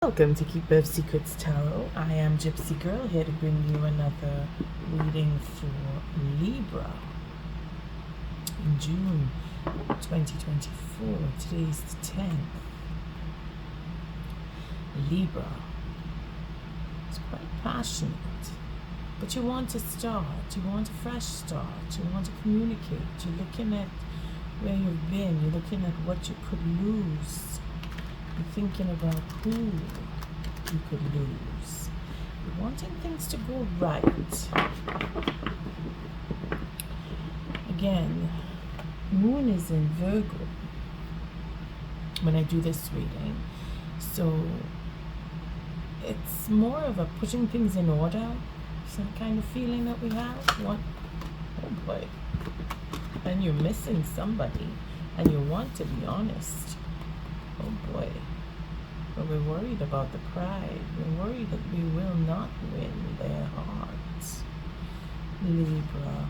Welcome to Keeper of Secrets Tarot. I am Gypsy Girl, here to bring you another reading for Libra in June 2024. Today's the 10th. Libra. It's quite passionate, but you want to start. You want a fresh start. You want to communicate. You're looking at where you've been. You're looking at what you could lose. You're thinking about who you could lose. You're wanting things to go right. Again, Moon is in Virgo when I do this reading. So it's more of a putting things in order. Some kind of feeling that we have. Oh boy. And you're missing somebody and you want to be honest. Oh boy. But we're worried about the pride. We're worried that we will not win their hearts. Libra.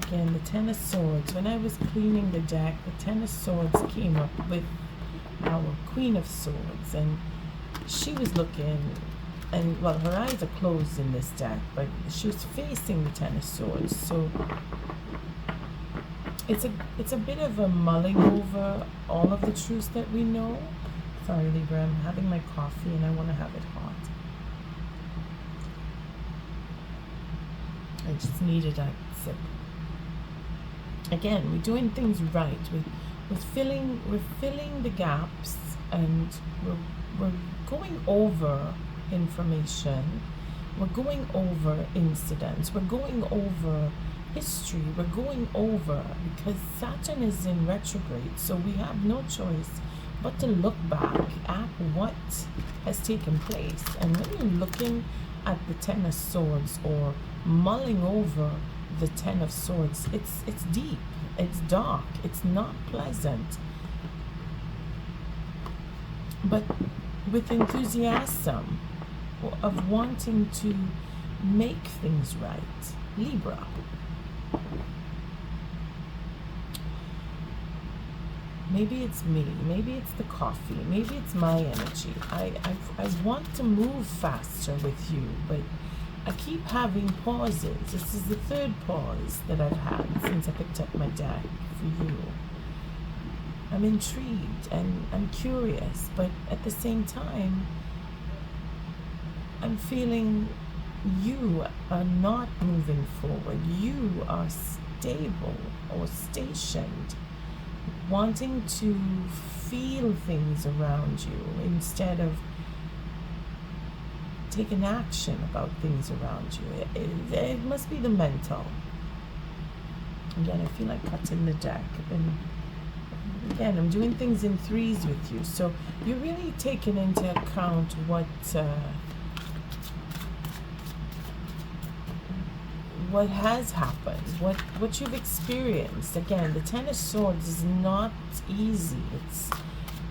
Again, the Ten of Swords. When I was cleaning the deck, the Ten of Swords came up with our Queen of Swords. And she was looking, and well, her eyes are closed in this deck, but she was facing the Ten of Swords. So it's a bit of a mulling over all of the truths that we know. Sorry, Libra, I'm having my coffee and I want to have it hot. I just needed a sip. Again, we're doing things right. We're filling the gaps, and we're going over information. We're going over incidents. We're going over history. We're going over because Saturn is in retrograde, so we have no choice but to look back at what has taken place. And when you're looking at the Ten of Swords or mulling over the Ten of Swords, it's deep, it's dark, it's not pleasant, but with enthusiasm of wanting to make things right. Libra. Maybe it's me, maybe it's the coffee, maybe it's my energy. I want to move faster with you, but I keep having pauses. This is the third pause that I've had since I picked up my deck for you. I'm intrigued and I'm curious, but at the same time, I'm feeling you are not moving forward. You are stable or stationed, wanting to feel things around you instead of taking action about things around you. It must be the mental. Again, I feel like cutting the deck. And again, I'm doing things in threes with you. So you're really taking into account what has happened, what you've experienced. Again, the Ten of Swords is not easy.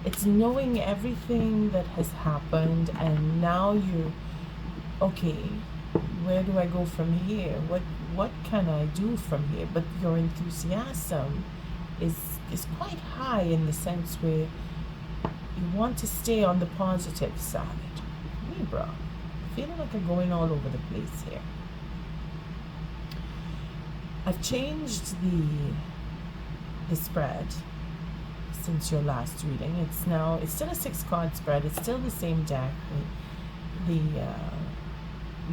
It's knowing everything that has happened, and now you're okay, where do I go from here? What can I do from here? But your enthusiasm is quite high in the sense where you want to stay on the positive side. Libra, feeling like I'm going all over the place here. I've changed the spread since your last reading. It's still a 6-card spread. It's still the same deck, the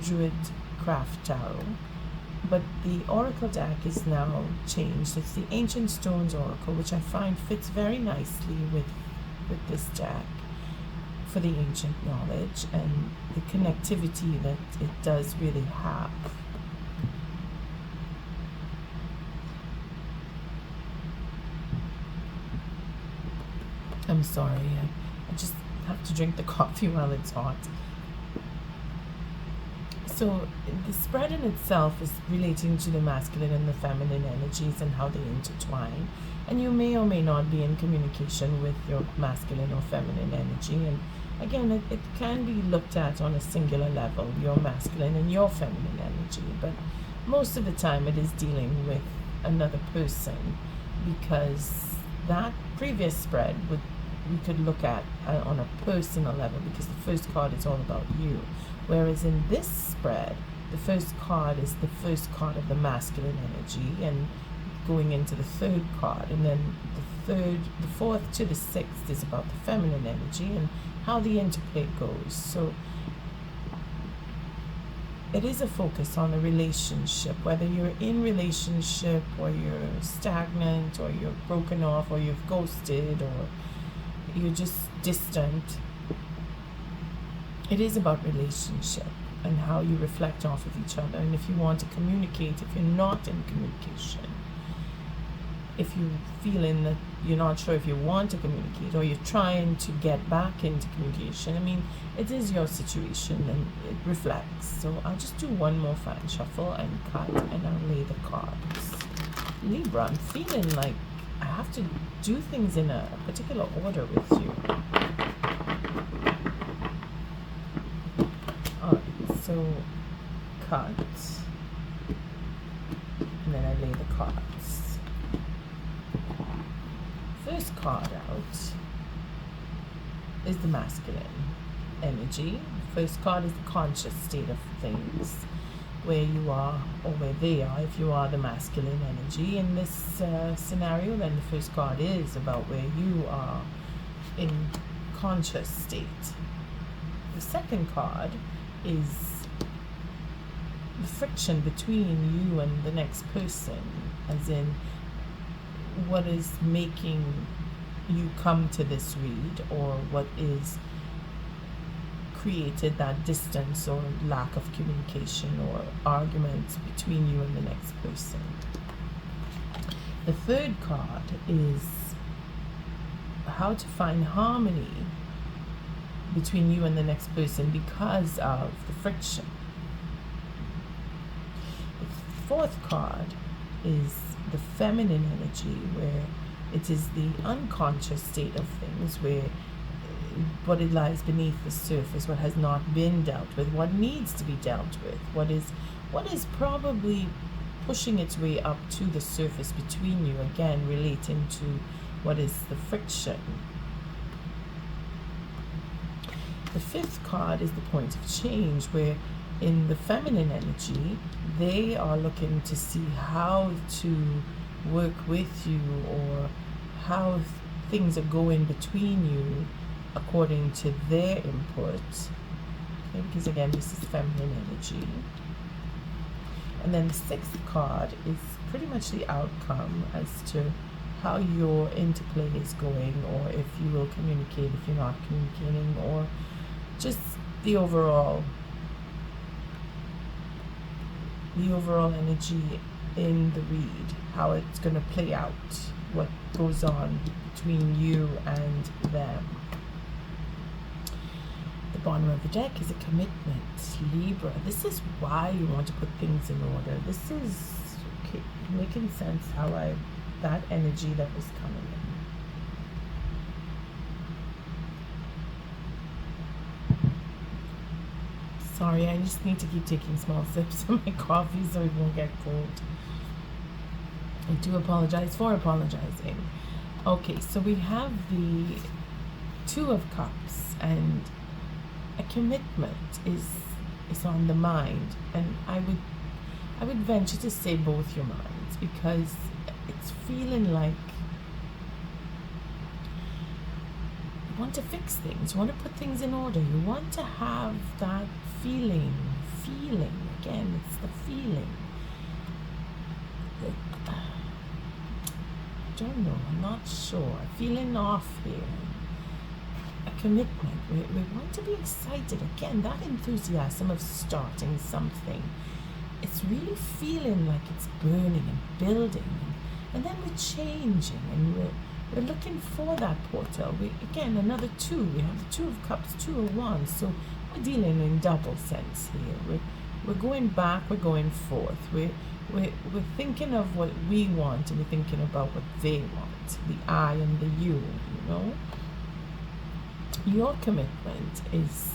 Druid Craft Tarot, but the Oracle deck is now changed. It's the Ancient Stones Oracle, which I find fits very nicely with this deck for the ancient knowledge and the connectivity that it does really have. I'm sorry, I just have to drink the coffee while it's hot. So the spread in itself is relating to the masculine and the feminine energies and how they intertwine. And you may or may not be in communication with your masculine or feminine energy. And again, it can be looked at on a singular level, your masculine and your feminine energy. But most of the time it is dealing with another person, because that previous spread we could look at on a personal level, because the first card is all about you. Whereas in this spread, the first card is the first card of the masculine energy, and going into the third card, and then the fourth to the sixth is about the feminine energy and how the interplay goes. So it is a focus on a relationship, whether you're in relationship or you're stagnant or you're broken off or you've ghosted or you're just distant. It is about relationship and how you reflect off of each other. And if you want to communicate, if you're not in communication, if you're feeling that you're not sure if you want to communicate or you're trying to get back into communication, I mean, it is your situation and it reflects. So I'll just do one more fan shuffle and cut, and I'll lay the cards. Libra, I'm feeling like I have to do things in a particular order with you. Alright, so cut, and then I lay the cards. First card out is the masculine energy. First card is the conscious state of things, where you are or where they are if you are the masculine energy. In this scenario, then the first card is about where you are in conscious state. The second card is the friction between you and the next person, as in what is making you come to this read, or what is created that distance or lack of communication or arguments between you and the next person. The third card is how to find harmony between you and the next person because of the friction. The fourth card is the feminine energy, where it is the unconscious state of things, where what it lies beneath the surface, what has not been dealt with, what needs to be dealt with, what is probably pushing its way up to the surface between you, again relating to what is the friction. The fifth card is the point of change, where in the feminine energy, they are looking to see how to work with you, or how things are going between you according to their input. Okay, because again, this is feminine energy. And then the sixth card is pretty much the outcome as to how your interplay is going, or if you will communicate, if you're not communicating, or just the overall energy in the read, how it's going to play out, what goes on between you and them. The bottom of the deck is a commitment, Libra. This is why you want to put things in order. This is okay, making sense how that energy that was coming in. Sorry, I just need to keep taking small sips of my coffee so it won't get cold. I do apologize for apologizing. Okay, so we have the Two of Cups, and a commitment is on the mind, and I would venture to say both your minds, because it's feeling like you want to fix things, you want to put things in order, you want to have that feeling again, it's the feeling. I don't know, I'm not sure, feeling off here. A commitment, we want to be excited again, that enthusiasm of starting something. It's really feeling like it's burning and building, and then we're changing, and we're looking for that portal. Again, another two. We have the Two of Cups, Two of Wands. So we're dealing in double sense here. We're going back. We're going forth. We're thinking of what we want, and we're thinking about what they want. The I and the you. You know. Your commitment is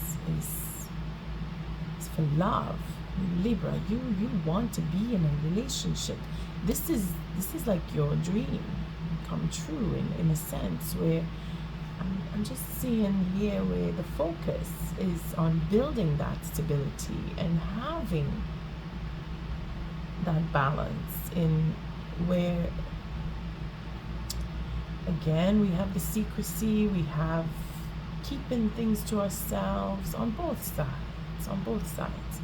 for love. Libra, you want to be in a relationship. This is like your dream come true in a sense, where I'm just seeing here where the focus is on building that stability and having that balance in where, again, we have the secrecy, we have keeping things to ourselves on both sides,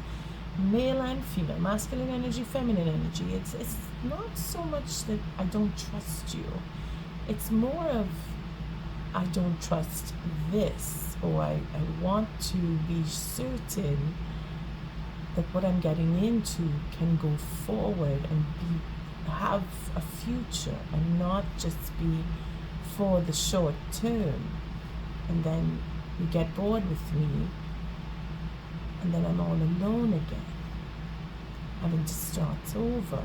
male and female, masculine energy, feminine energy. It's not so much that I don't trust you, it's more of I don't trust this, or I want to be certain that what I'm getting into can go forward and have a future and not just be for the short term. And then you get bored with me, and then I'm all alone again, having to start over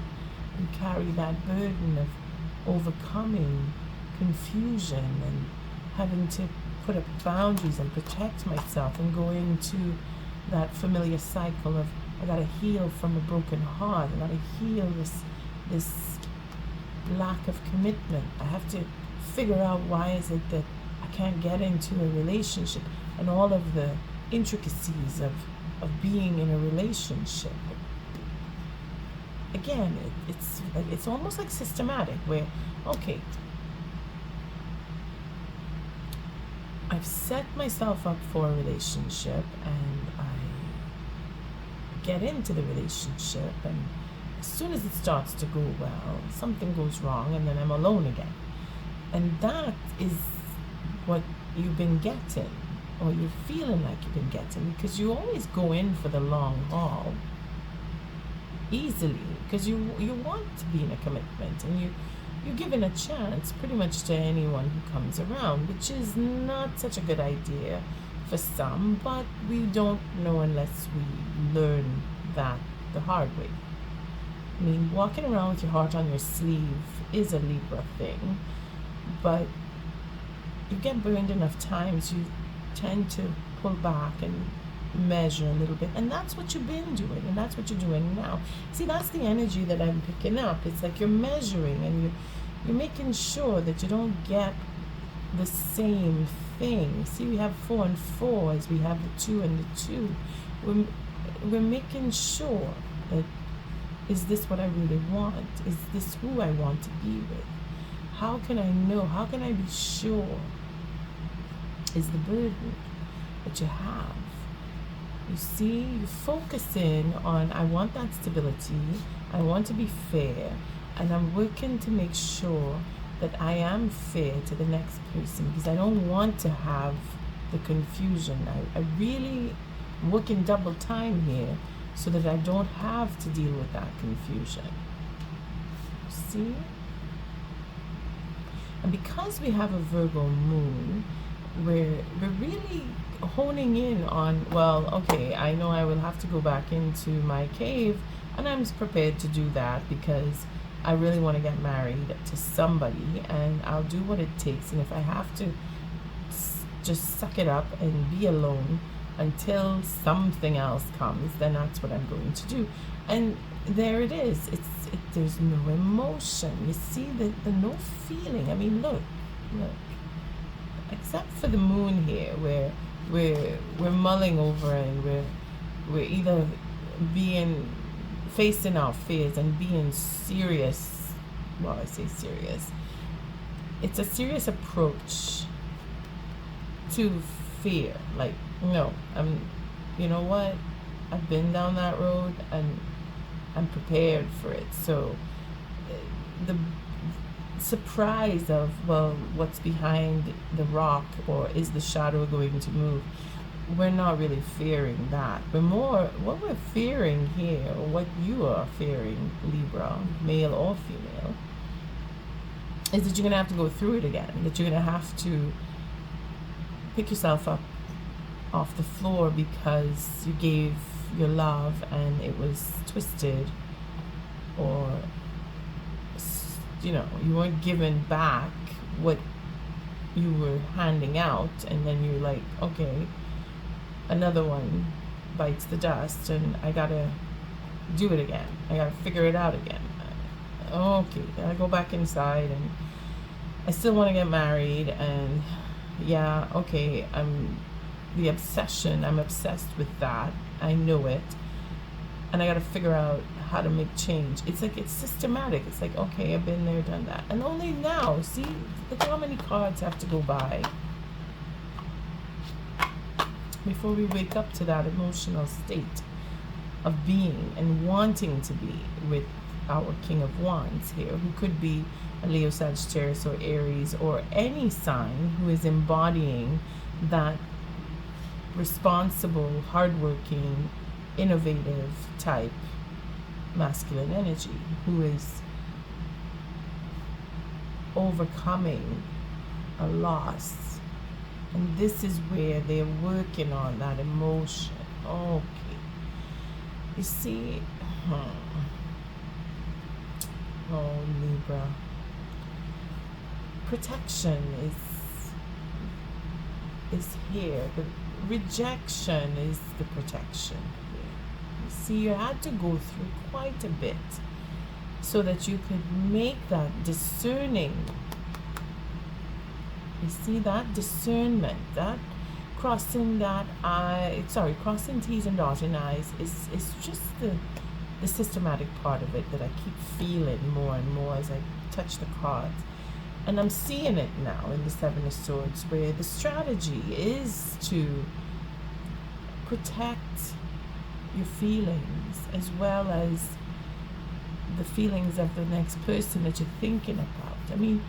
and carry that burden of overcoming confusion and having to put up boundaries and protect myself and go into that familiar cycle of I gotta heal from a broken heart. I gotta heal this lack of commitment. I have to figure out why is it that I can't get into a relationship and all of the intricacies of being in a relationship. Again, it's almost like systematic where, okay, I've set myself up for a relationship and I get into the relationship, and as soon as it starts to go well, something goes wrong and then I'm alone again. And that is what you've been getting, or you're feeling like you've been getting, because you always go in for the long haul easily because you want to be in a commitment, and you're given a chance pretty much to anyone who comes around, which is not such a good idea for some, but we don't know unless we learn that the hard way. I mean, walking around with your heart on your sleeve is a Libra thing, but you get burned enough times, you tend to pull back and measure a little bit, and that's what you've been doing, and that's what you're doing now. See, that's the energy that I'm picking up. It's like you're measuring and you're making sure that you don't get the same thing. See, we have 4 and 4 as we have the 2 and the 2. We're making sure that, is this what I really want? Is this who I want to be with? How can I know? How can I be sure? Is the burden that you have. You see, you focus in on, I want that stability, I want to be fair, and I'm working to make sure that I am fair to the next person, because I don't want to have the confusion. I really working double time here so that I don't have to deal with that confusion. See? And because we have a Virgo moon, we're really honing in on, well, okay, I know I will have to go back into my cave, and I'm prepared to do that because I really want to get married to somebody, and I'll do what it takes. And if I have to just suck it up and be alone until something else comes, then that's what I'm going to do. And there it is. There's no emotion. You see the no feeling. I mean, look, except for the moon here, where we're mulling over and we're either facing our fears and being serious. Well, I say serious. It's a serious approach to fear. Like, no, you know what? I've been down that road and I'm prepared for it. So the surprise of, well, what's behind the rock, or is the shadow going to move? We're not really fearing that. But more, what we're fearing here, or what you are fearing, Libra, male or female, is that you're going to have to go through it again. That you're going to have to pick yourself up off the floor because you gave your love and it was twisted, or you weren't given back what you were handing out, and then you're like, okay, another one bites the dust and I gotta do it again. I gotta figure it out again. Okay, I go back inside and I still want to get married, and yeah, okay, I'm obsessed with that. I know it. And I got to figure out how to make change. It's like, it's systematic. It's like, okay, I've been there, done that. And only now, see, look how many cards have to go by before we wake up to that emotional state of being and wanting to be with our King of Wands here, who could be a Leo, Sagittarius, or Aries, or any sign who is embodying that responsible, hardworking, innovative type masculine energy, who is overcoming a loss. And this is where they're working on that emotion. Okay. You see, oh, Libra. Protection is here. The rejection is the protection here. You see, you had to go through quite a bit so that you could make that discerning. You see, that discernment, that crossing T's and dotting I's is just the systematic part of it that I keep feeling more and more as I touch the cards. And I'm seeing it now in the Seven of Swords, where the strategy is to protect your feelings as well as the feelings of the next person that you're thinking about. I mean,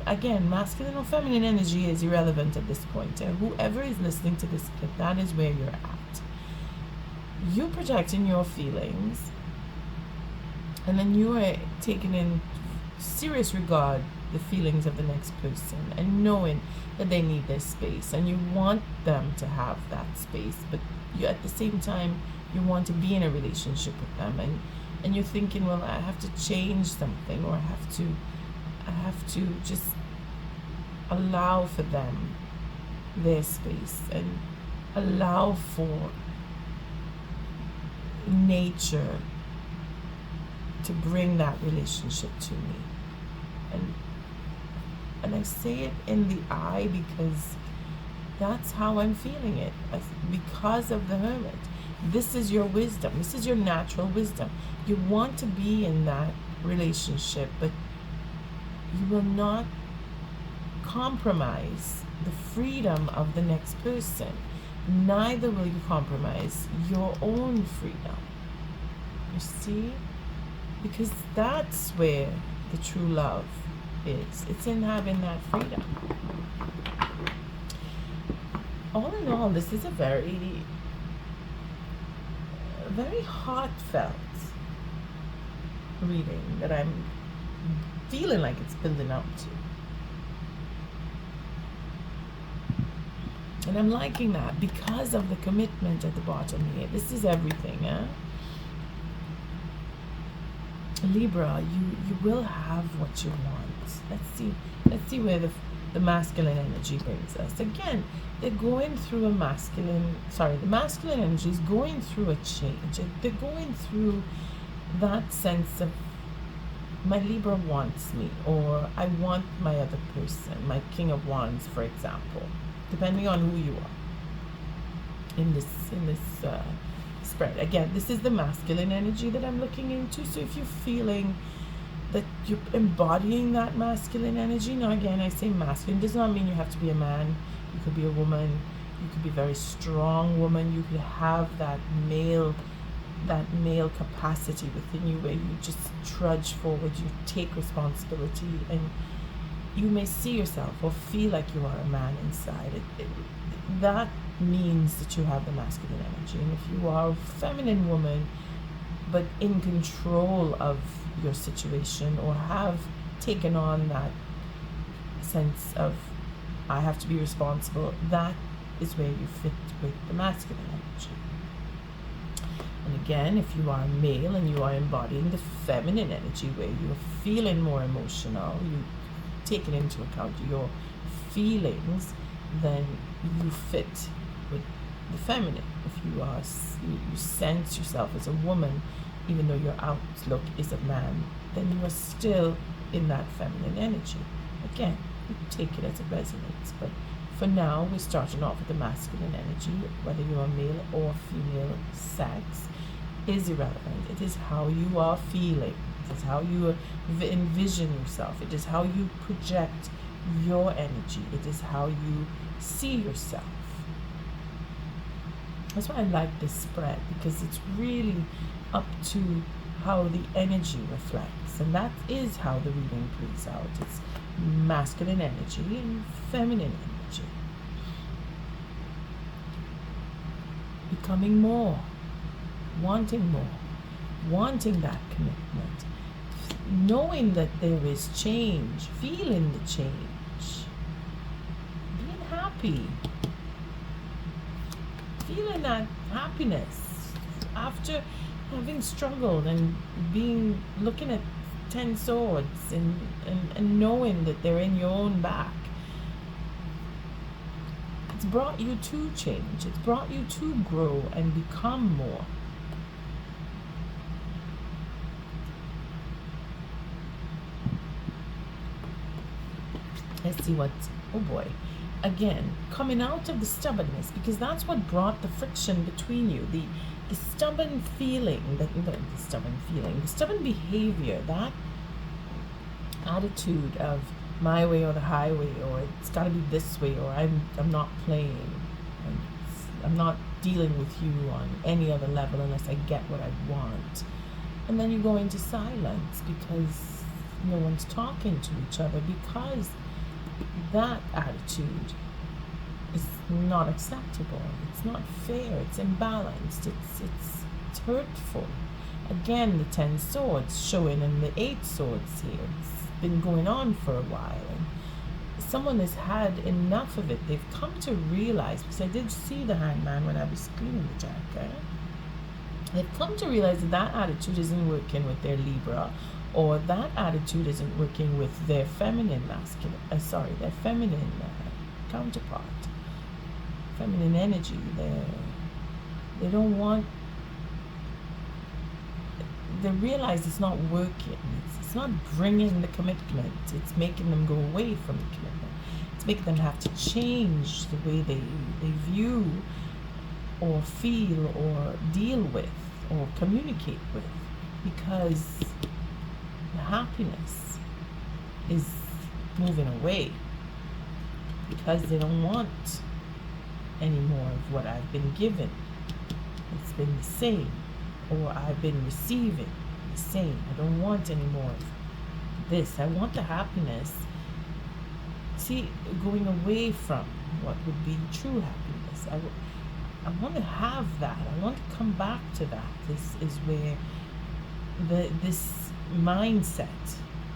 again, masculine or feminine energy is irrelevant at this point. Whoever is listening to this clip, that is where you're at. You're protecting your feelings, and then you are taking in serious regard the feelings of the next person and knowing that they need their space, and you want them to have that space, but you at the same time you want to be in a relationship with them, and you're thinking, well, I have to change something, or I have to just allow for them their space and allow for nature to bring that relationship to me. And I say it in the I because that's how I'm feeling it, because of the Hermit. This is your wisdom. This is your natural wisdom. You want to be in that relationship, but you will not compromise the freedom of the next person. Neither will you compromise your own freedom. You see? Because that's where the true love is. It's in having that freedom. All in all, this is a very heartfelt reading that I'm feeling like it's building up to. And I'm liking that because of the commitment at the bottom here. This is everything, Libra, you will have what you want. Let's see where the masculine energy brings us. Again, they're going through the masculine energy is going through a change. They're going through that sense of, my Libra wants me, or I want my other person, my King of Wands, for example, depending on who you are in this spread. Again, this is the masculine energy that I'm looking into. So if you're feeling that you're embodying that masculine energy, now again, I say masculine does not mean you have to be a man. You could be a woman. You could be a very strong woman. You could have that male capacity within you, where you just trudge forward, you take responsibility, and you may see yourself or feel like you are a man inside. That means that you have the masculine energy. And if you are a feminine woman but in control of your situation, or have taken on that sense of, I have to be responsible, that is where you fit with the masculine energy. And again, if you are male and you are embodying the feminine energy, where you're feeling more emotional, you taking into account your feelings, then you fit with the feminine. If you are, you sense yourself as a woman, even though your outlook is a man, then you are still in that feminine energy. Again, you take it as it resonates, but For now, we're starting off with the masculine energy, whether you're a male or female sex is irrelevant. It is how you are feeling. It is how you envision yourself. It is how you project your energy. It is how you see yourself. That's why I like this spread, because it's really up to how the energy reflects, and that is how the reading plays out. It's masculine energy and feminine energy. Becoming more, wanting that commitment, knowing that there is change, feeling the change, being happy, feeling that happiness after having struggled and looking at 10 swords and knowing that they're in your own back. It's brought you to change. It's brought you to grow and become more. Let's see what's, oh boy. Again, coming out of the stubbornness, because that's what brought the friction between you. The stubborn feeling, the stubborn behavior, that attitude of my way or the highway, or it's got to be this way, or I'm not playing, I'm not dealing with you on any other level unless I get what I want. And then you go into silence because no one's talking to each other, because that attitude is not acceptable. It's not fair. It's imbalanced. It's hurtful. Again, the 10 swords showing and the 8 swords here. It's been going on for a while, and someone has had enough of it. They've come to realize, because I did see the Hangman when I was cleaning the jacket. They've come to realize that attitude isn't working with their Libra, or that attitude isn't working with their feminine their feminine counterpart, feminine energy. They don't want. They realize it's not working. It's not bringing the commitment. It's making them go away from the commitment. It's making them have to change the way they view or feel or deal with or communicate with, because the happiness is moving away, because they don't want any more of what I've been given. It's been the same, or I've been receiving the same. I don't want any more of this. I want the happiness. See, going away from what would be true happiness. I want to have that. I want to come back to that. This is where this mindset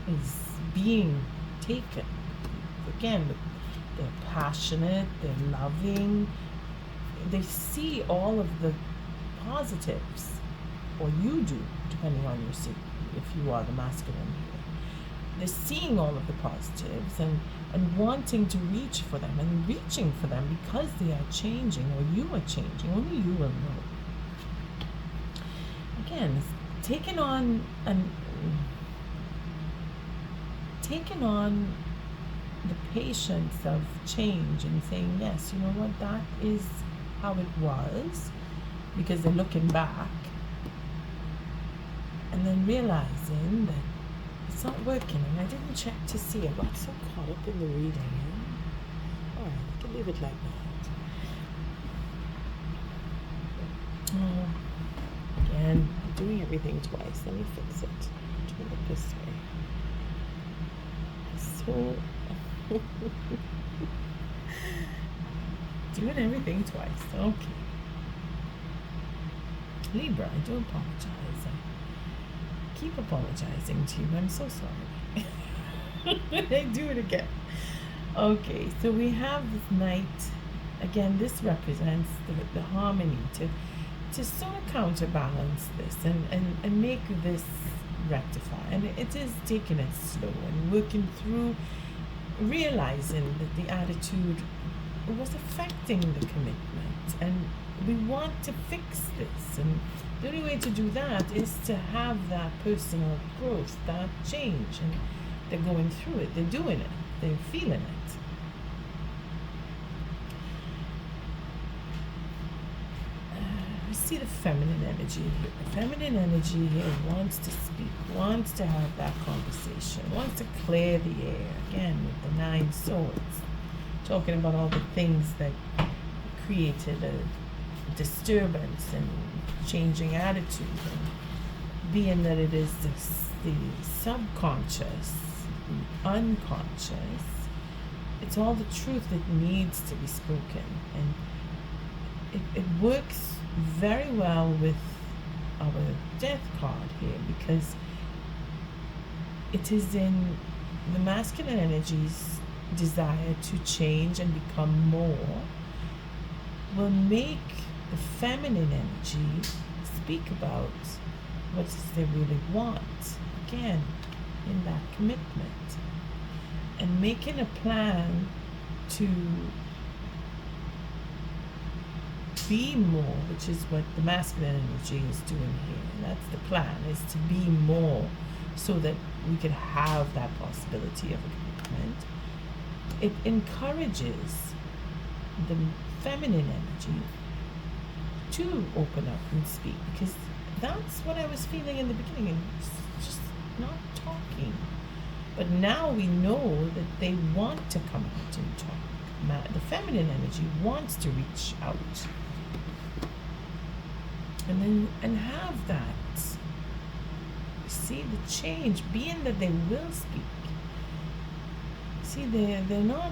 is being taken. Again, they're passionate, they're loving, they see all of the positives, or you do, depending on your seat, if you are the masculine here. They're seeing all of the positives and wanting to reach for them and reaching for them, because they are changing, or you are changing. Only you will know. Again, it's taking on the patience of change and saying, yes, you know what, that is how it was, because they're looking back and then realizing that it's not working. And I didn't check to see. I got so caught up in the reading. Alright, I can leave it like that. Again, I'm doing everything twice. Let me fix it. Turn it this way. So doing everything twice. Okay. Libra, I do apologize. I keep apologizing to you. I'm so sorry. I do it again. Okay, so we have this Knight. Again, this represents the harmony to sort of counterbalance this and make this rectify. And it is taking it slow and working through, realizing that the attitude was affecting the commitment, and we want to fix this. And the only way to do that is to have that personal growth, that change, and they're going through it, they're doing it, they're feeling it. I see the feminine energy here. The feminine energy here wants to speak, wants to have that conversation, wants to clear the air. Again, with the 9 swords, talking about all the things that created a disturbance and changing attitude. And being that it is the subconscious, the unconscious, it's all the truth that needs to be spoken. And it works very well with our death card here, because it is in the masculine energy's desire to change and become more will make the feminine energy speak about what it is they really want, again, in that commitment, and making a plan to be more, which is what the masculine energy is doing here. That's the plan, is to be more, so that we could have that possibility of a commitment. It encourages the feminine energy to open up and speak, because that's what I was feeling in the beginning, and just not talking. But now we know that they want to come out and talk. The feminine energy wants to reach out and have that. See the change, being that they will speak. See, they're not,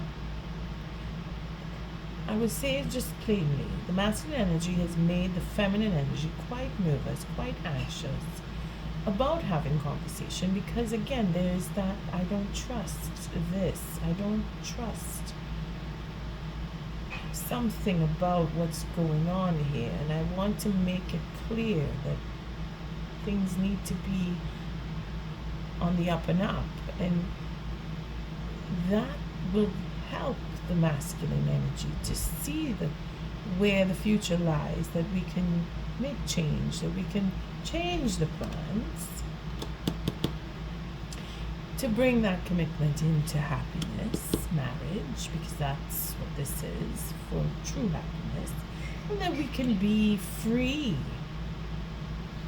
I would say it just plainly, the masculine energy has made the feminine energy quite nervous, quite anxious about having conversation, because again, there's that I don't trust this, I don't trust something about what's going on here, and I want to make it clear that things need to be on the up and up, and that will help the masculine energy to see where the future lies, that we can make change, that we can change the plans to bring that commitment into happiness, marriage, because that's what this is, for true happiness, and that we can be free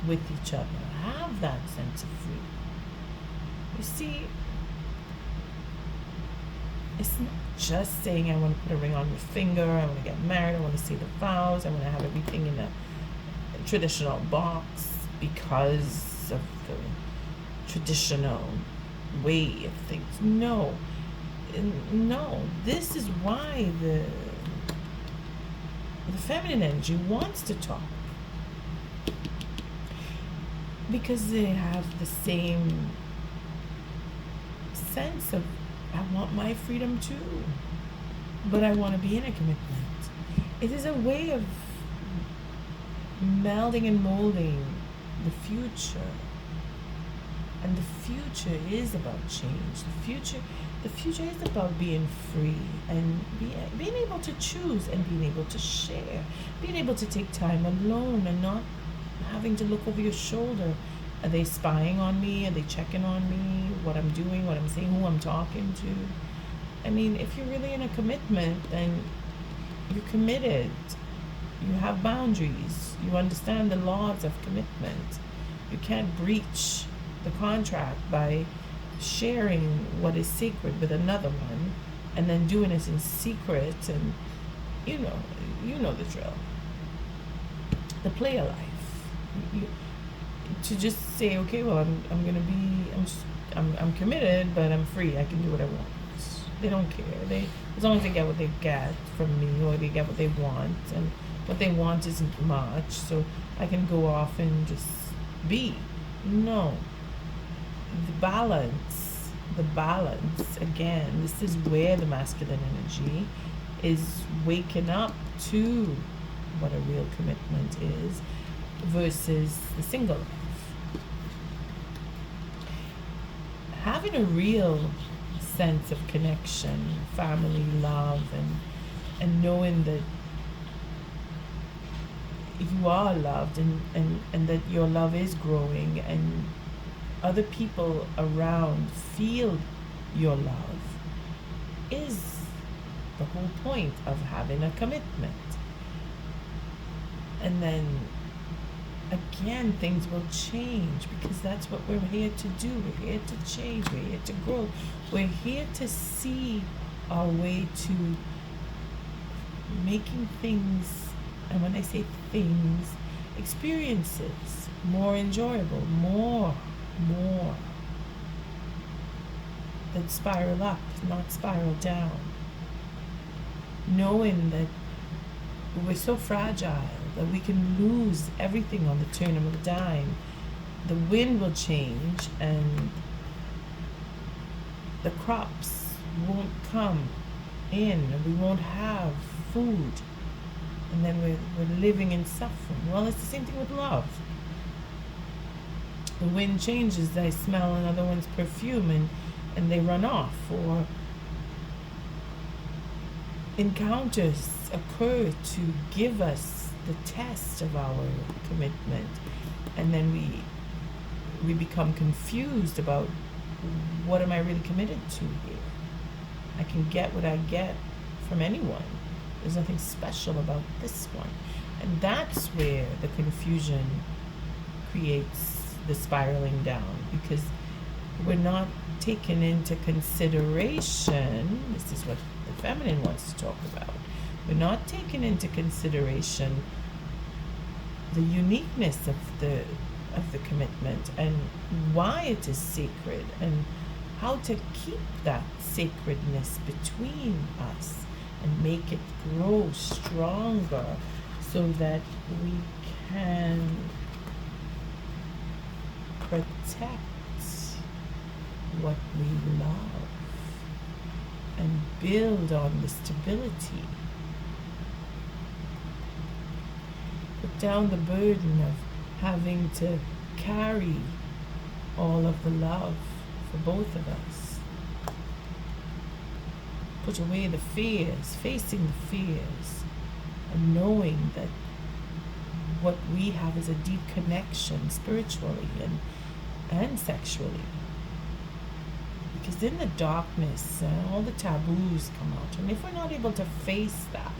with each other, have that sense of freedom. You see, it's not just saying I want to put a ring on your finger, I want to get married, I want to say the vows, I want to have everything in a traditional box because of the traditional way of things. No, this is why the feminine energy wants to talk, because they have the same sense of, I want my freedom too, but I want to be in a commitment. It is a way of melding and molding the future. And the future is about change. The future is about being free and being able to choose and being able to share, being able to take time alone and not having to look over your shoulder. Are they spying on me? Are they checking on me? What I'm doing, what I'm saying, who I'm talking to? I mean, if you're really in a commitment, then you're committed. You have boundaries. You understand the laws of commitment. You can't breach the contract by sharing what is sacred with another one and then doing it in secret, and you know the drill. The player life. To just say, okay, well, I'm committed, but I'm free. I can do what I want. They don't care. As long as they get what they get from me, or they get what they want, and what they want isn't much, so I can go off and just be. No. The balance, again, this is where the masculine energy is waking up to what a real commitment is versus the single life. Having a real sense of connection, family, love, and knowing that you are loved, and that your love is growing, and other people around feel your love, is the whole point of having a commitment. And then again, things will change, because that's what we're here to do. We're here to change. We're here to grow. We're here to see our way to making things, and when I say things, experiences, more enjoyable, more that spiral up, not spiral down. Knowing that we're so fragile that we can lose everything on the turn of a dime. The wind will change and the crops won't come in, and we won't have food, and then we're living in suffering. Well, it's the same thing with love. The wind changes, I smell another one's perfume and they run off, or encounters occur to give us the test of our commitment, and then we become confused about, what am I really committed to here? I can get what I get from anyone. There's nothing special about this one. And that's where the confusion creates the spiraling down, because we're not taking into consideration, this is what the feminine wants to talk about, we're not taking into consideration the uniqueness of the commitment, and why it is sacred, and how to keep that sacredness between us and make it grow stronger, so that we can protect what we love and build on the stability. Put down the burden of having to carry all of the love for both of us. Put away the fears, facing the fears, and knowing that what we have is a deep connection spiritually and sexually. Because in the darkness, all the taboos come out. And if we're not able to face that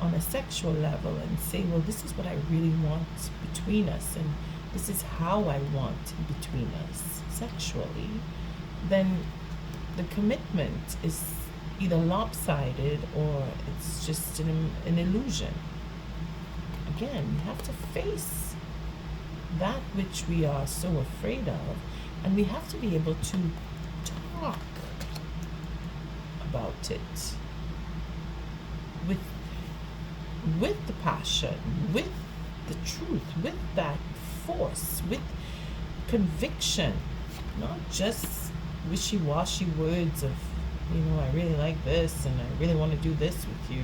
on a sexual level and say, well, this is what I really want between us, and this is how I want between us sexually, then the commitment is either lopsided or it's just an illusion. Again, we have to face that which we are so afraid of, and we have to be able to talk about it with the passion, with the truth, with that force, with conviction, not just wishy-washy words of, I really like this and I really want to do this with you,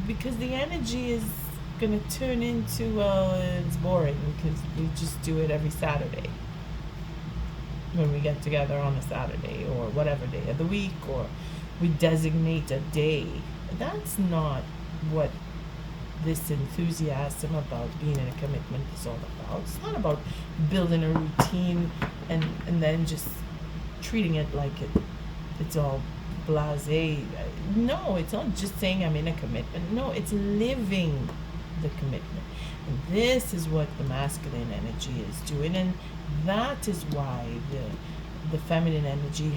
because the energy is going to turn into, well, it's boring because we just do it every Saturday when we get together on a Saturday or whatever day of the week, or we designate a day. That's not what this enthusiasm about being in a commitment is all about. It's not about building a routine and then just treating it like it's all blasé. No, it's not just saying I'm in a commitment. No, it's living the commitment. And this is what the masculine energy is doing, and that is why the feminine energy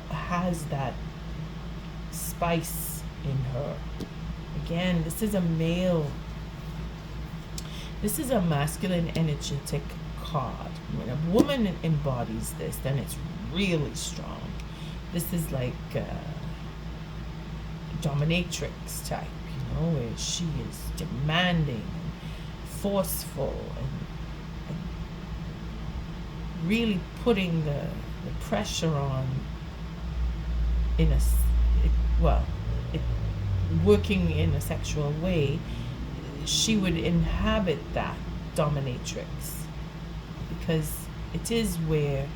has that spice in her. Again, this is a masculine energetic card. When a woman embodies this, then it's really strong. This is like dominatrix type, where she is demanding and forceful and really putting the pressure on working in a sexual way. She would inhabit that dominatrix, because it is where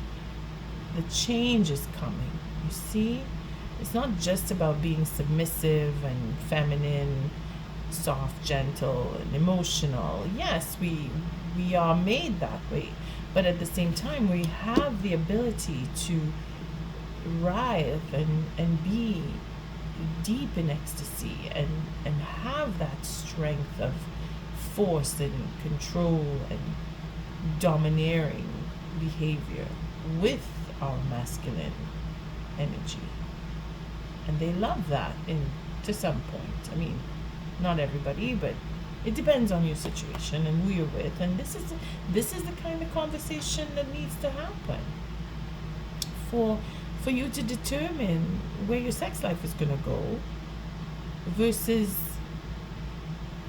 the change is coming. You see, it's not just about being submissive and feminine, soft, gentle, and emotional. Yes, we are made that way, but at the same time, we have the ability to writhe and be deep in ecstasy and have that strength of force and control and domineering behavior with our masculine energy. And they love that to some point. I mean, not everybody, but it depends on your situation and who you're with. And this is the kind of conversation that needs to happen for you to determine where your sex life is going to go versus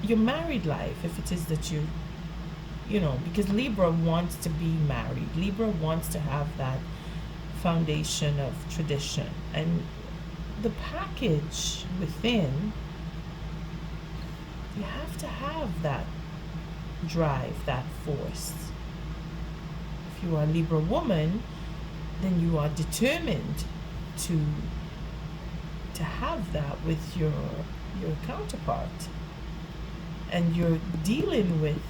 your married life, if it is that you know, because Libra wants to be married. Libra wants to have that foundation of tradition. And the package within, you have to have that drive, that force. If you are a Libra woman, then you are determined to have that with your counterpart. And you're dealing with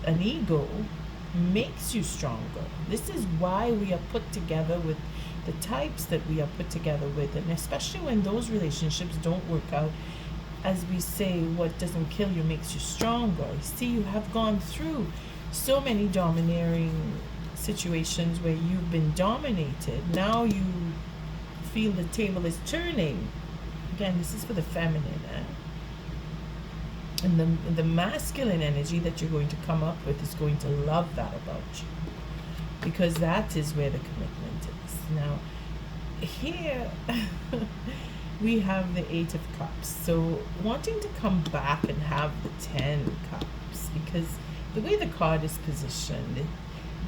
an ego makes you stronger. This is why we are put together with the types that we are put together with, and especially when those relationships don't work out. As we say, what doesn't kill you makes you stronger. See, you have gone through so many domineering situations where you've been dominated. Now you feel the table is turning. Again, this is for the feminine, and the masculine energy that you're going to come up with is going to love that about you, because that is where the commitment is. Now, here we have the 8 of Cups. So wanting to come back and have the 10 Cups, because the way the card is positioned,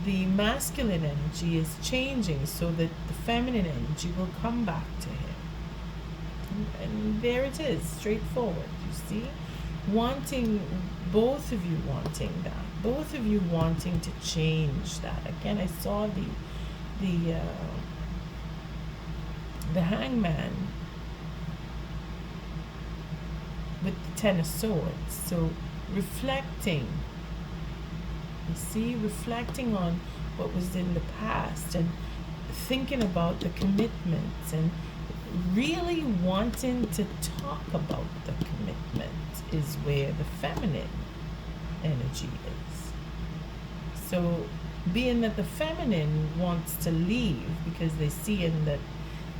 the masculine energy is changing so that the feminine energy will come back to him. And there it is, straightforward, you see? Both of you wanting that. Both of you wanting to change that. Again, I saw the Hangman with the 10 of Swords. So reflecting, you see, reflecting on what was in the past and thinking about the commitments and really wanting to talk about the commitment is where the feminine energy is. So being that the feminine wants to leave because they see in that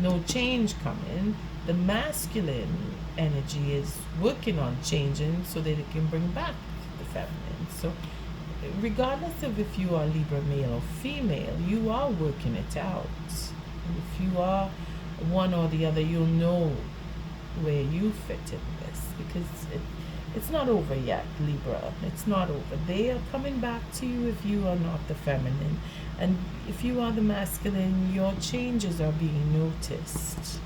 no change coming, the masculine energy is working on changing so that it can bring back the feminine. So regardless of if you are Libra male or female, you are working it out. And if you are one or the other, you'll know where you fit in this, because it's not over yet, Libra. It's not over. They are coming back to you if you are not the feminine. And if you are the masculine, your changes are being noticed,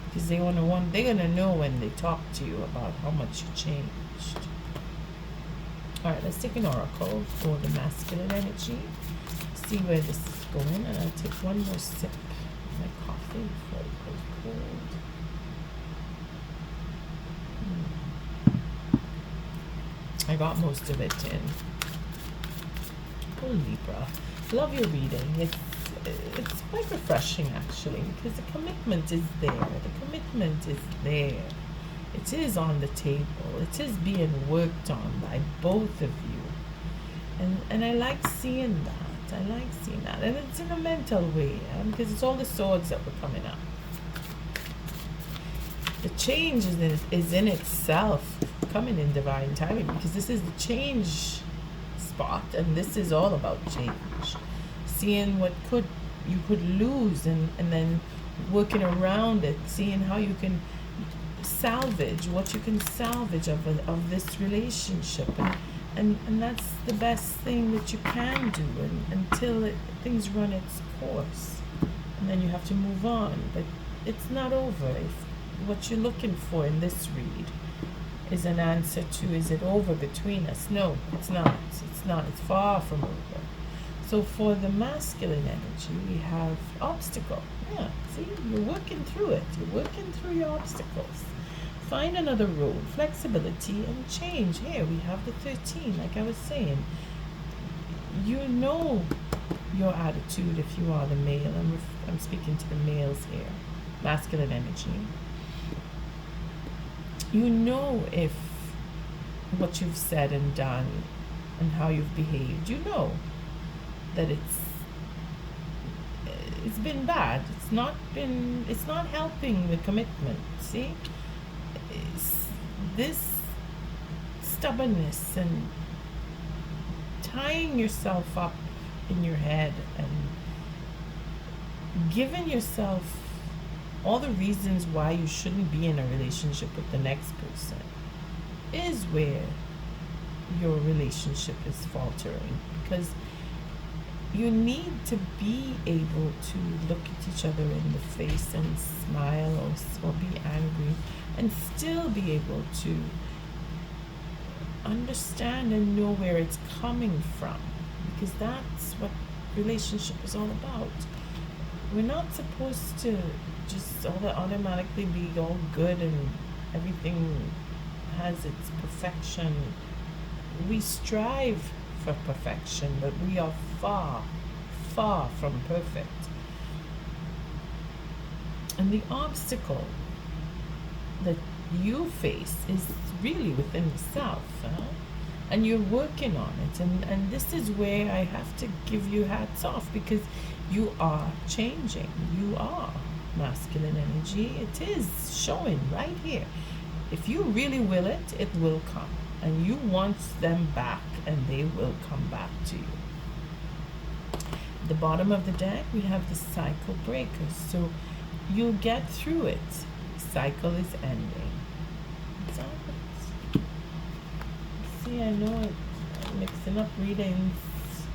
because they're gonna know when they talk to you about how much you changed. All right, let's take an oracle for the masculine energy. See where this is going, and I'll take one more sip of my coffee before it goes cold. I got most of it in. Oh, Libra, love your reading. It's quite refreshing, actually, because the commitment is there. The commitment is there. It is on the table. It is being worked on by both of you. And I like seeing that. I like seeing that. And it's in a mental way, because it's all the swords that were coming up. The change is in itself coming in divine timing, because this is the change spot, and this is all about change. Seeing what you could lose, and then working around it, seeing how you can salvage what you can salvage of this relationship, and that's the best thing that you can do until things run its course, and then you have to move on. But it's not over. If what you're looking for in this read is an answer to, is it over between us? No, it's not. It's far from over. So for the masculine energy, we have obstacle. Yeah, see, you're working through it. You're working through your obstacles. Find another road, flexibility and change. Here we have the 13, like I was saying. You know your attitude if you are the male. I'm speaking to the males here. Masculine energy. You know if what you've said and done and how you've behaved, you know that it's been bad. It's not helping the commitment. See? It's this stubbornness and tying yourself up in your head and giving yourself all the reasons why you shouldn't be in a relationship with the next person is where your relationship is faltering, because you need to be able to look at each other in the face and smile or be angry and still be able to understand and know where it's coming from, because that's what relationship is all about. We're not supposed to just automatically be all good and everything has its perfection. We strive for perfection, but we are far, far from perfect. And the obstacle that you face is really within yourself, and you're working on it. And this is where I have to give you hats off, because you are changing. You are masculine energy. It is showing right here. If you really will it, it will come. And you want them back, and they will come back to you. At the bottom of the deck, we have the cycle breakers. So you'll get through it. Cycle is ending. See, I know I'm mixing up readings.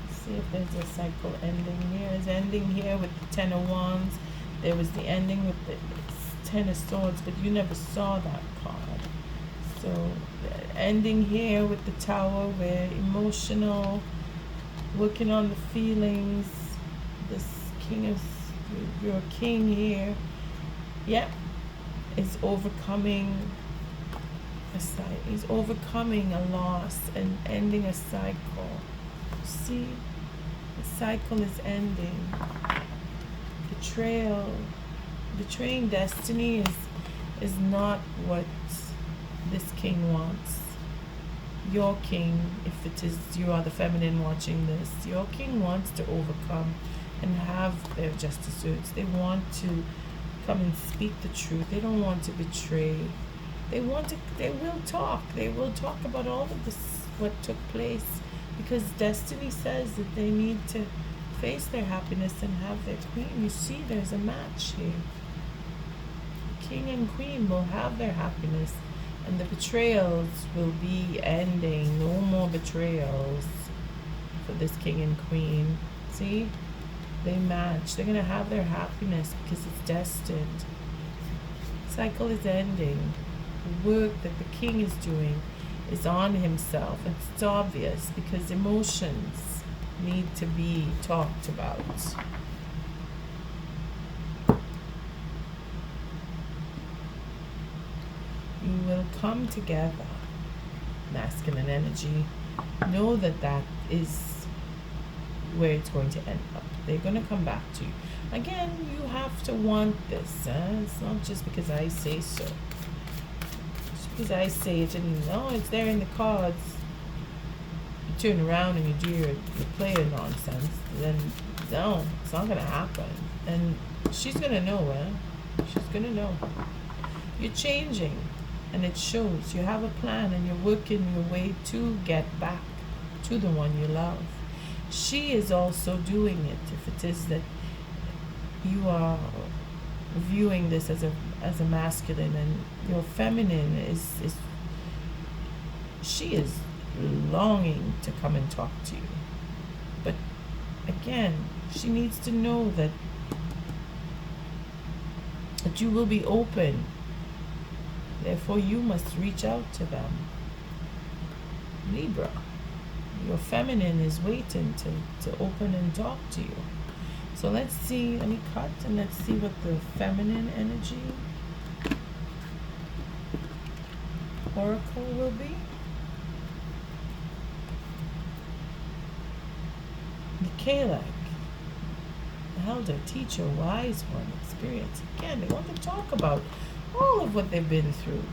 See if there's a cycle ending here. It's ending here with the Ten of Wands. There was the ending with the Ten of Swords, but you never saw that card. So the ending here with the Tower, we're emotional, working on the feelings. This your king here, yep, is overcoming he's overcoming a loss and ending a cycle. See, the cycle is ending. Betraying destiny is not what this king wants. Your king, if it is you are the feminine watching this, your king wants to overcome and have their justice suits. They want to come and speak the truth. They don't want to betray. They will talk about all of this, what took place, because destiny says that they need to face their happiness and have their queen. You see, there's a match here. King and queen will have their happiness, and the betrayals will be ending. No more betrayals for this king and queen. See? They match. They're going to have their happiness because it's destined. Cycle is ending. The work that the king is doing is on himself. It's obvious because emotions need to be talked about. You will come together, masculine energy. Know that that is where it's going to end up. They're going to come back to you. Again, you have to want this. It's not just because I say so. Just because I say it and no, it's there in the cards. You turn around and you do your player nonsense. Then no, it's not going to happen. And she's going to know, She's going to know. You're changing, and it shows. You have a plan, and you're working your way to get back to the one you love. She is also doing it. If it is that you are viewing this as a masculine, and your feminine she is longing to come and talk to you. But again, she needs to know that you will be open. Therefore, you must reach out to them. Libra, your feminine is waiting to open and talk to you. So let's see, let me cut and let's see what the feminine energy oracle will be. The Kalak, the elder, teacher, wise one, experience. Again, they want to talk about all of what they've been through.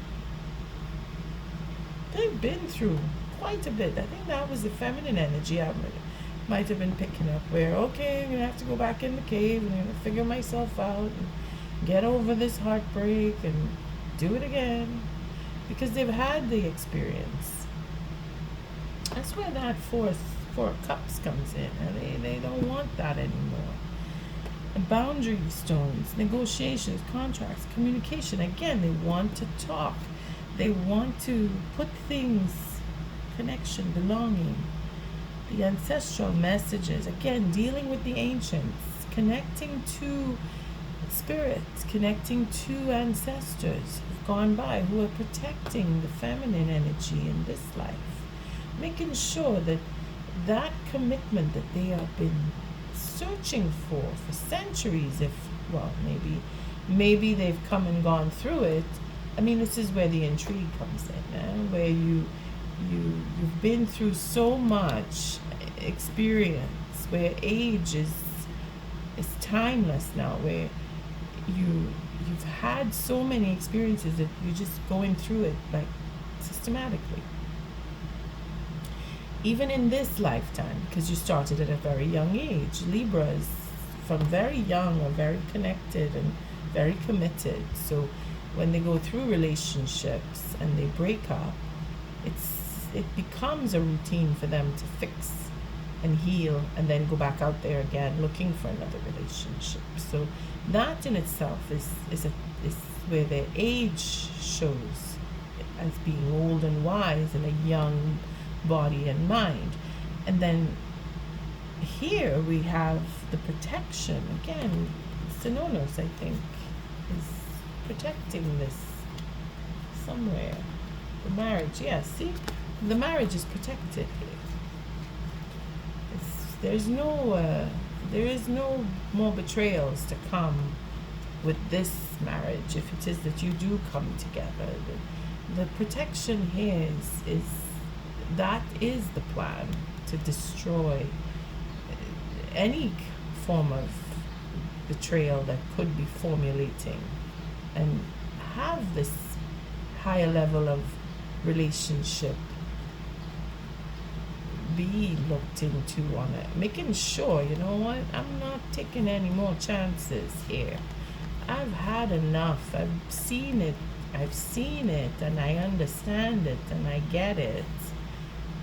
they've been through quite a bit. I think that was the feminine energy I might have been picking up, where, okay, I'm going to have to go back in the cave and I'm going to figure myself out and get over this heartbreak and do it again, because they've had the experience. That's where that four of cups comes in, and they don't want that anymore. Boundary stones, negotiations, contracts, communication. Again, they want to talk. They want to put things, connection, belonging, the ancestral messages. Again, dealing with the ancients, connecting to spirits, connecting to ancestors who've gone by, who are protecting the feminine energy in this life. Making sure that that commitment that they have been searching for centuries, if, well, maybe they've come and gone through it. I mean, this is where the intrigue comes in, where you've been through so much experience, where age is timeless now, where you've had so many experiences that you're just going through it like systematically. Even in this lifetime, because you started at a very young age. Libras from very young are very connected and very committed. So when they go through relationships and they break up, it becomes a routine for them to fix and heal and then go back out there again looking for another relationship. So that in itself is where their age shows as being old and wise and a young body and mind. And then here we have the protection. Again, Sononos, I think, is protecting this somewhere. The marriage, yes, see? The marriage is protected here. There is no more betrayals to come with this marriage, if it is that you do come together. The protection here is that is the plan, to destroy any form of betrayal that could be formulating, and have this higher level of relationship be looked into on it, making sure, you know what, I'm not taking any more chances here. I've had enough. I've seen it, and I understand it, and I get it.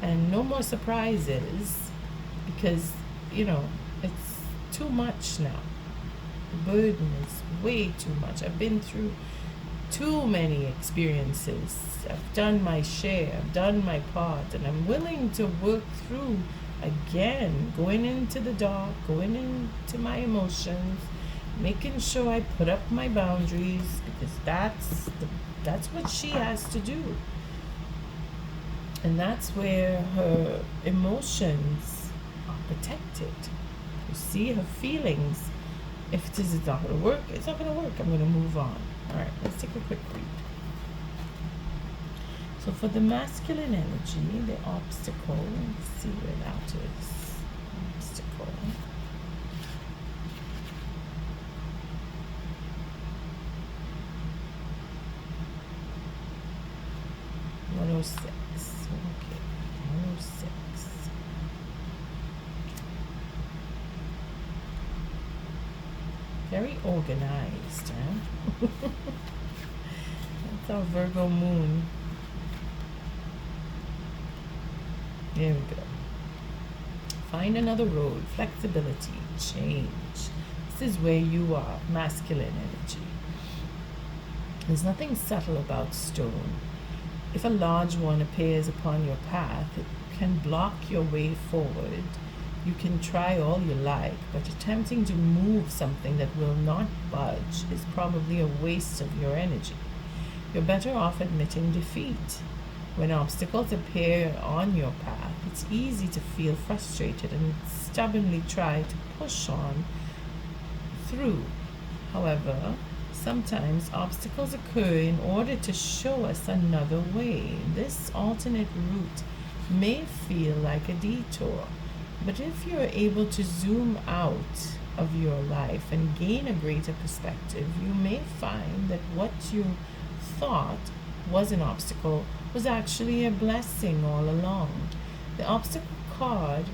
And no more surprises, because, you know, it's too much now. The burden is way too much. I've been through too many experiences. I've done my share, I've done my part, and I'm willing to work through again, going into the dark, going into my emotions, making sure I put up my boundaries, because that's what she has to do. And that's where her emotions are protected. You see, her feelings, if it is, it's not going to work, it's not going to work. I'm going to move on. All right, let's take a quick read. So for the masculine energy, the obstacle, let's see where that is. Obstacle. $106. Okay, 106. Very organized, huh? That's our Virgo moon. There we go. Find another road. Flexibility. Change. This is where you are. Masculine energy. There's nothing subtle about stone. If a large one appears upon your path, it can block your way forward. You can try all you like, but attempting to move something that will not budge is probably a waste of your energy. You're better off admitting defeat. When obstacles appear on your path, it's easy to feel frustrated and stubbornly try to push on through. However, sometimes obstacles occur in order to show us another way. This alternate route may feel like a detour, but if you're able to zoom out of your life and gain a greater perspective, you may find that what you thought was an obstacle was actually a blessing all along. The obstacle card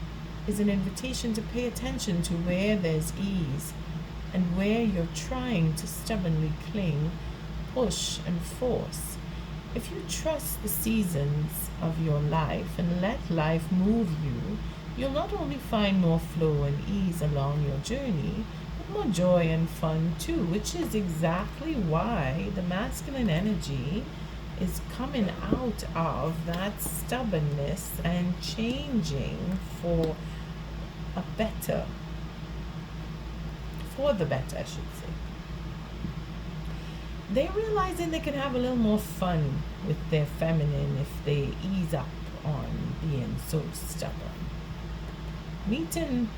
is an invitation to pay attention to where there's ease and where you're trying to stubbornly cling, push, and force. If you trust the seasons of your life and let life move you, you'll not only find more flow and ease along your journey, but more joy and fun too, which is exactly why the masculine energy is coming out of that stubbornness and changing for a better, for the better, I should say. They're realizing they can have a little more fun with their feminine if they ease up on being so stubborn. Meeting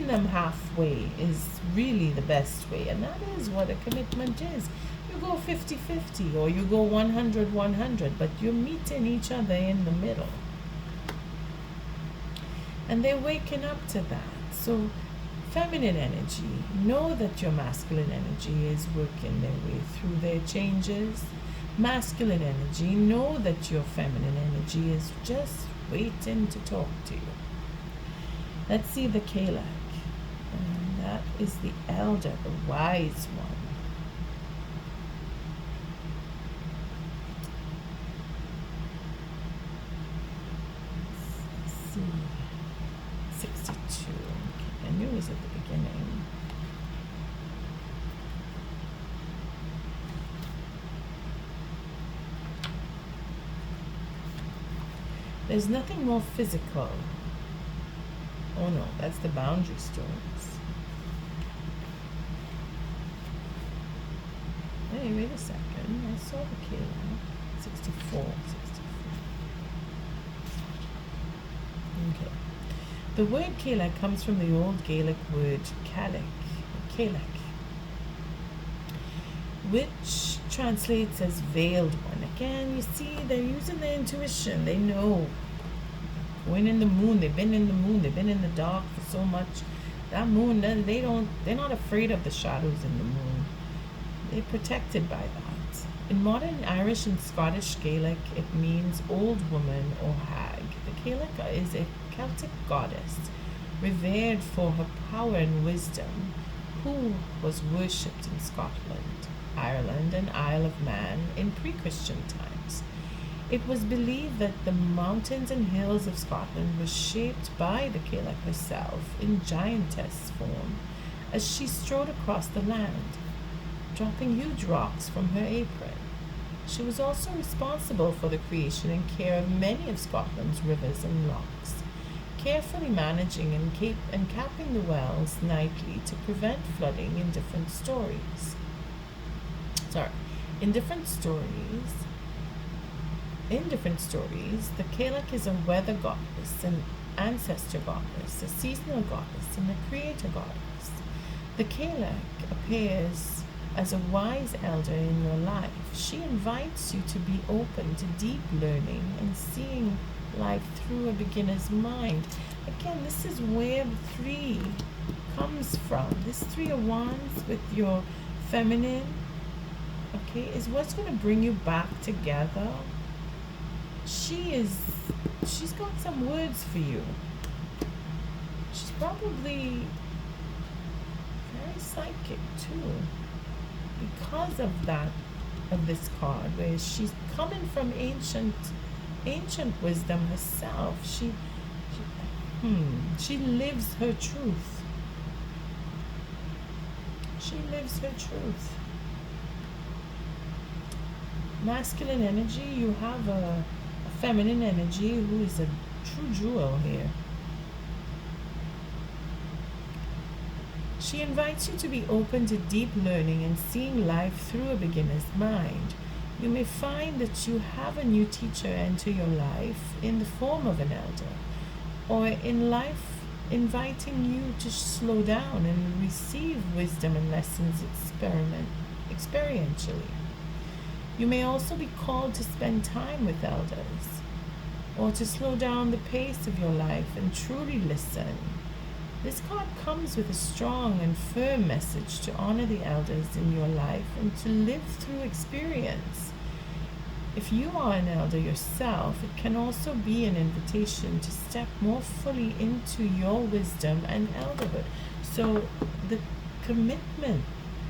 them halfway is really the best way, and that is what a commitment is. You go 50-50 or you go 100-100, but you're meeting each other in the middle. And they're waking up to that. So feminine energy, know that your masculine energy is working their way through their changes. Masculine energy, know that your feminine energy is just waiting to talk to you. Let's see the Kalak. And that is the elder, the wise one. Let's see. 62. Okay, I knew it was at the beginning. There's nothing more physical. Oh no, that's the boundary stones. Hey, wait a second. I saw the Kayla. 64. Okay. The word Kalak comes from the old Gaelic word Kalak, which translates as veiled one. Again, you see, they're using their intuition. They know. When in the moon, they've been in the moon, they've been in the dark for so much. That moon, they're not afraid of the shadows in the moon. They're protected by that. In modern Irish and Scottish Gaelic, it means old woman or hag. The Gaelic is a Celtic goddess, revered for her power and wisdom, who was worshipped in Scotland, Ireland, and Isle of Man in pre-Christian times. It was believed that the mountains and hills of Scotland were shaped by the Gaelic herself in giantess form as she strode across the land, dropping huge rocks from her apron. She was also responsible for the creation and care of many of Scotland's rivers and lochs, carefully managing and capping the wells nightly to prevent flooding in different stories. In different stories, the Kalak is a weather goddess, an ancestor goddess, a seasonal goddess, and a creator goddess. The Kalak appears as a wise elder in your life. She invites you to be open to deep learning and seeing life through a beginner's mind. Again, this is where the 3 comes from. This 3 of Wands with your feminine, okay, is what's going to bring you back together. She's got some words for you. She's probably very psychic too, because of this card, where she's coming from ancient wisdom herself. She lives her truth. She lives her truth. Masculine energy, you have a feminine energy who is a true jewel here. She invites you to be open to deep learning and seeing life through a beginner's mind. You may find that you have a new teacher enter your life in the form of an elder, or in life inviting you to slow down and receive wisdom and lessons experientially. You may also be called to spend time with elders, or to slow down the pace of your life and truly listen. This card comes with a strong and firm message to honor the elders in your life and to live through experience. if you are an elder yourself, it can also be an invitation to step more fully into your wisdom and elderhood. So the commitment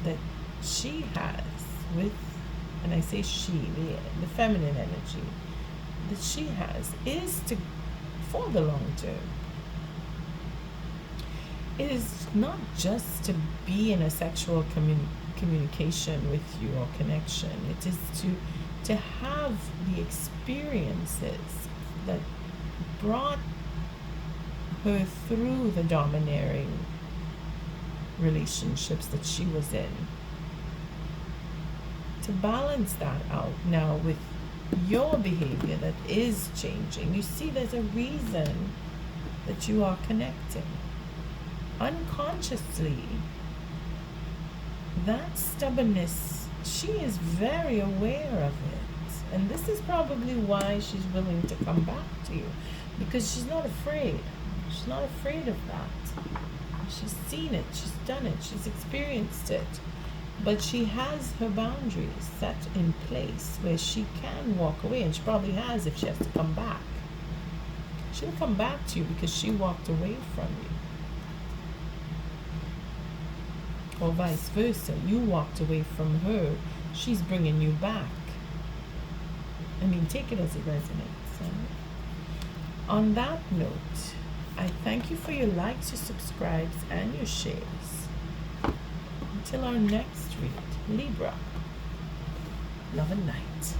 that she has with, and I say she, the feminine energy that she has is to, for the long term. It is not just to be in a sexual communication with you or connection. It is to have the experiences that brought her through the domineering relationships that she was in, to balance that out now with your behavior that is changing. You see, there's a reason that you are connecting. Unconsciously, that stubbornness, she is very aware of it. And this is probably why she's willing to come back to you, because she's not afraid. She's not afraid of that. She's seen it, she's done it, she's experienced it. But she has her boundaries set in place where she can walk away, and she probably has if she has to come back. She'll come back to you because she walked away from you. Or vice versa, you walked away from her, she's bringing you back. I mean, take it as it resonates. On that note, I thank you for your likes, your subscribes, and your shares. Until our next read, Libra, love and light.